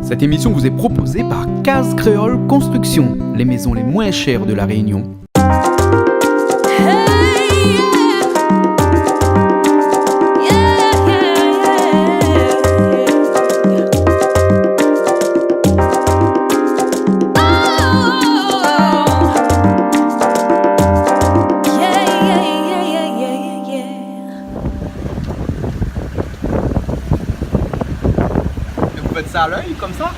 Cette émission vous est proposée par Case Créole Construction, les maisons les moins chères de la Réunion. Vous faites ça à l'œil comme ça?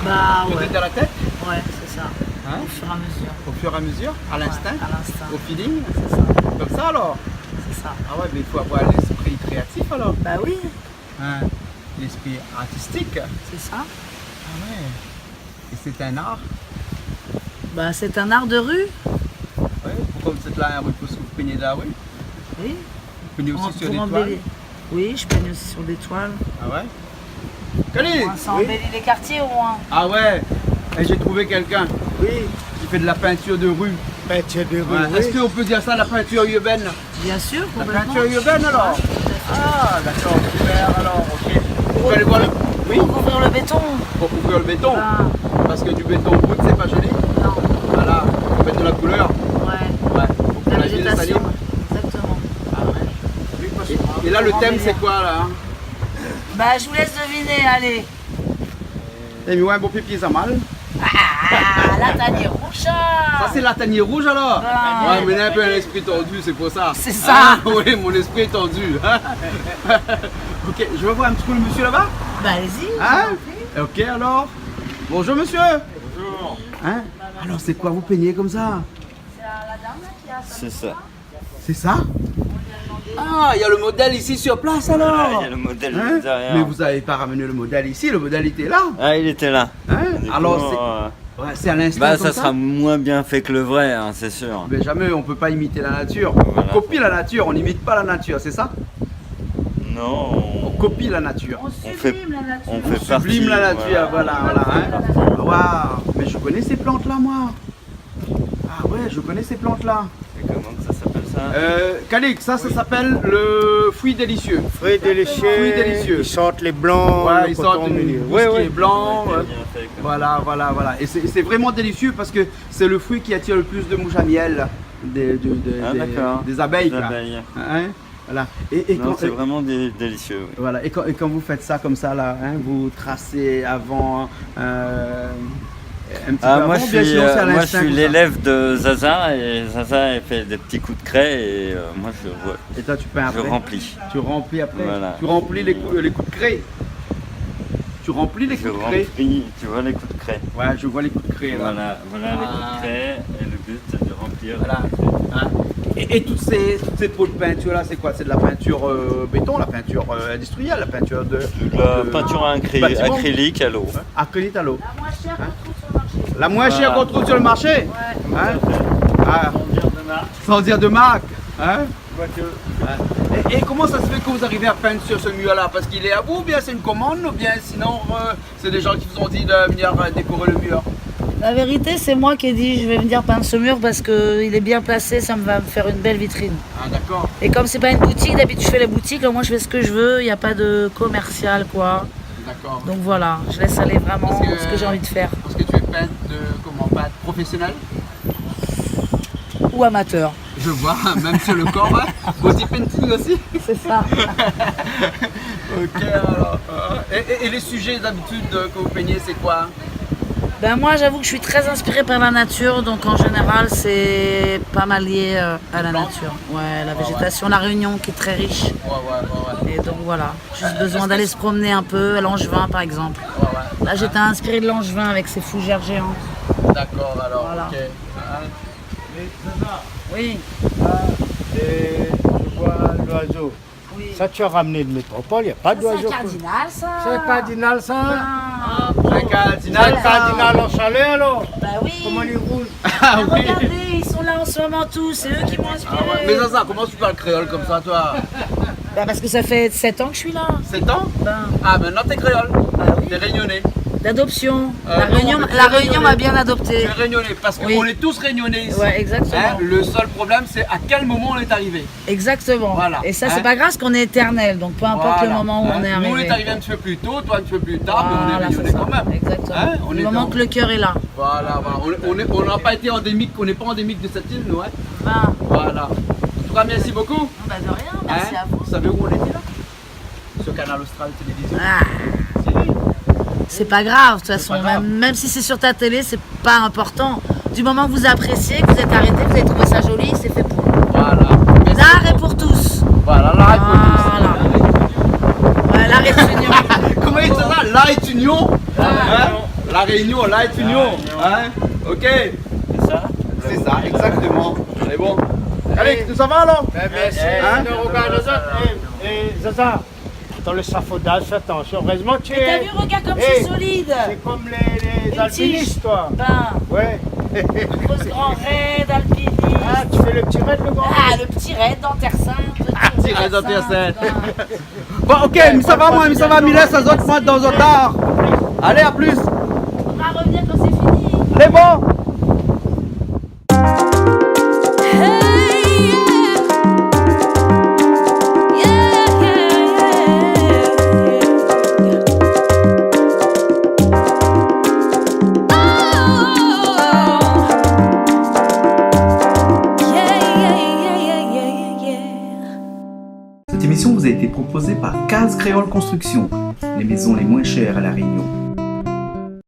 Bah ouais. Peut-être à la tête? Ouais, c'est ça. Hein? Au fur et à mesure. Au fur et à mesure? À l'instinct? Ouais, à l'instinct. Au feeling? C'est ça. Comme ça alors? C'est ça. Ah ouais, mais il faut avoir l'esprit créatif alors. Bah oui, Hein? L'esprit artistique. c'est ça. Ah ouais. Et c'est un art? Bah c'est un art de rue. Ouais. Pourquoi vous êtes là à la rue? Parce que vous peignez de la rue? Oui. Vous peignez aussi sur Pour des toiles? embellir. Oui, je peigne aussi sur des toiles. Ah ouais? Khalid! Ça embellit les quartiers au moins. Ah ouais. Et j'ai trouvé quelqu'un Oui, qui fait de la peinture de rue. peinture de rue, Ouais. oui. Est-ce qu'on peut dire ça, la peinture urbaine? Bien sûr, La complètement. peinture urbaine alors? Ah d'accord, super alors, ok. Vous allez voir le... Oui, Pour couvrir le béton. pour couvrir le béton. Ah, Parce que du béton brut, c'est pas joli. non. Voilà, il faut mettre de la couleur. Ouais. Ouais, pour que La la ville végétation. s'anime. Exactement. Et là, le thème, c'est quoi là? Bah je vous laisse deviner, allez. Et moi, un beau pipi, ça mal. Ah, la tanière rouge. Ça, c'est la tanière rouge alors? Ah. Ouais, mais il a un peu un esprit tordu, c'est pour ça. C'est ça. Ah, oui, mon esprit est tordu. Ok, je vais voir un petit peu le monsieur là-bas. Bah allez-y. Hein? Ok alors. Bonjour monsieur. Bonjour. Hein? Alors c'est quoi vous peignez comme ça? C'est la dame là qui a ça. C'est ça. C'est ça? Ah, il y a le modèle ici sur place alors. Il y a le modèle Hein? derrière. Mais vous n'avez pas ramené le modèle ici, le modèle était là. Ah, il était là. Hein? Du coup, Alors ouais, c'est à l'instant bah, comme ça sera moins bien fait que le vrai, hein, c'est sûr. Mais jamais on peut pas imiter la nature. Voilà. On copie la nature, on n'imite pas la nature, c'est ça? Non, On copie la nature. On fait- sublime la nature. on fait Sublime partie, la nature, voilà, hein. Waouh, mais je connais ces plantes là moi. Ah ouais, je connais ces plantes là. Et comment que ça s'appelle ça? Khalid, ça s'appelle le fruit délicieux. Fruits délicieux. Fruits délicieux. Ils sortent les blancs, Ouais, le ils coton sortent au milieu. tout Oui, ce qui oui. est blanc. Ouais, ouais. bien fait, comme Voilà, voilà, voilà. Et c'est vraiment délicieux parce que c'est le fruit qui attire le plus de mouches à miel Ah, d'accord. des abeilles. Les quoi. abeilles. Hein? Voilà. Et Non, quand, c'est vraiment délicieux. Oui. voilà. Et quand vous faites ça comme ça là, hein, vous tracez avant un petit peu Moi, avant, je bien suis, sinon c'est à moi, je l'instinct suis comme ça. l'élève de Zaza et Zaza elle fait des petits coups de craie et moi Et toi tu peins je après. remplis. Tu remplis après. Voilà. Tu remplis les coups de craie. Tu remplis les Je coups de craie. remplis, tu vois les coups de craie. Ouais, je vois les coups de craie là. Voilà, voilà les coups de craie et le but c'est de remplir. Voilà. Hein. Et toutes ces pots de peinture là, c'est quoi? C'est de la peinture béton, la peinture industrielle, la peinture de La peinture bâtiment. acrylique à l'eau. Acrylique à l'eau. La moins chère qu'on trouve sur le marché. La moins chère qu'on trouve sur le marché. Ouais. Hein? Ah, sans dire de marque. Hein? Et comment ça se fait que vous arrivez à peindre sur ce mur-là? Parce qu'il est à vous, ou bien c'est une commande, ou bien sinon c'est des gens qui vous ont dit de venir décorer le mur? La vérité, c'est moi qui ai dit je vais venir peindre ce mur parce qu'il est bien placé, ça me va me faire une belle vitrine. Ah d'accord. Et comme c'est pas une boutique, d'habitude je fais les boutiques, là, moi je fais ce que je veux, il n'y a pas de commercial quoi. D'accord. Donc voilà, je laisse aller vraiment Parce que- ce que j'ai envie de faire. Parce que tu es peintre de comment? Peintre professionnel? Ou amateur. Je vois, même sur le corps, hein? Body painting aussi? C'est ça. Ok alors. Et les sujets d'habitude que vous peignez, c'est quoi? Ben moi j'avoue que je suis très inspirée par la nature, donc en général c'est pas mal lié à la nature. Ouais, la végétation, la Réunion qui est très riche. Ouais. Et donc voilà, juste besoin d'aller se promener un peu à Langevin par exemple. Ouais. Là j'étais inspirée de Langevin avec ses fougères géantes. D'accord alors, Voilà. ok. Hein? Oui, Et je vois l'oiseau. oui. Ça, tu as ramené de métropole, il n'y a pas C'est d'oiseau. un cardinal ça. C'est un cardinal, ça? Ah, Un C'est cardinal, un cardinal en chalet, alors? bah oui. Comment il roule? Ah Ben, oui. regardez, ils sont là en ce moment tous, c'est eux qui m'ont inspiré. Ah ouais. Mais ça, comment tu parles créole comme ça, toi? Ben, parce que ça fait 7 ans que je suis là. 7 ans? Ben, Ah, maintenant t'es créole. bah oui. T'es réunionnais. D'adoption. La non, Réunion, mais tu la es Réunion réunionnais. m'a bien Tu adopté. es réunionnais, parce qu'on Oui. est tous réunionnais ici. Ouais, exactement. Hein, le seul problème, c'est à quel moment on est arrivé. Exactement. Voilà. Et ça, Hein. c'est pas grave, parce qu'on est éternel. Donc peu importe Voilà. le moment où Hein, on est Nous, on arrivé. est arrivé un petit peu plus tôt, toi un petit peu plus tard, mais on est Voilà, réunionnais c'est ça. quand même. Exactement. Hein, on Du est moment dans- que le cœur est là. Voilà, voilà. On n'a pas été endémique, on n'est pas endémique de cette île, nous. Hein. Ben, Voilà. En tout cas, merci beaucoup. bah de rien, merci Hein. à vous. Vous savez où on était là? Sur Canal Austral Télévision. Ah, c'est pas grave, de toute façon. pas grave. Même si c'est sur ta télé, c'est pas important. Du moment que vous appréciez, que vous êtes arrêté, vous avez trouvé ça joli, c'est fait pour vous. Voilà. Merci L'art est beaucoup. pour tous. Voilà, l'art est pour Voilà. tous. Ouais, l'art est union. Comment il dit ça? L'art est union. Ah. Hein? La réunion, l'art est union. Hein? Ok. C'est ça? C'est ça, exactement. C'est bon. Allez, ça va alors? Merci Hein? de regarder les autres. Zaza, dans le safaudage, fais attention. Heureusement que tu Et t'as es. vu, regarde comme Hey. c'est solide. C'est comme les Une alpinistes, tige. toi. Ben, Ouais. grosse grand raid, alpiniste. Ah, tu fais le petit raid, le grand. Ah, le petit raid dans Terre Sainte. Petit raid dans Terre Sainte. Ben, Bon, ok, mais ça va, moi, mais ça va, Miles, ça zote, moi, dans un tard. Allez, à plus. on va revenir quand c'est fini. Allez, bon. Cette émission vous a été proposée par Case Créole Construction, les maisons les moins chères à La Réunion.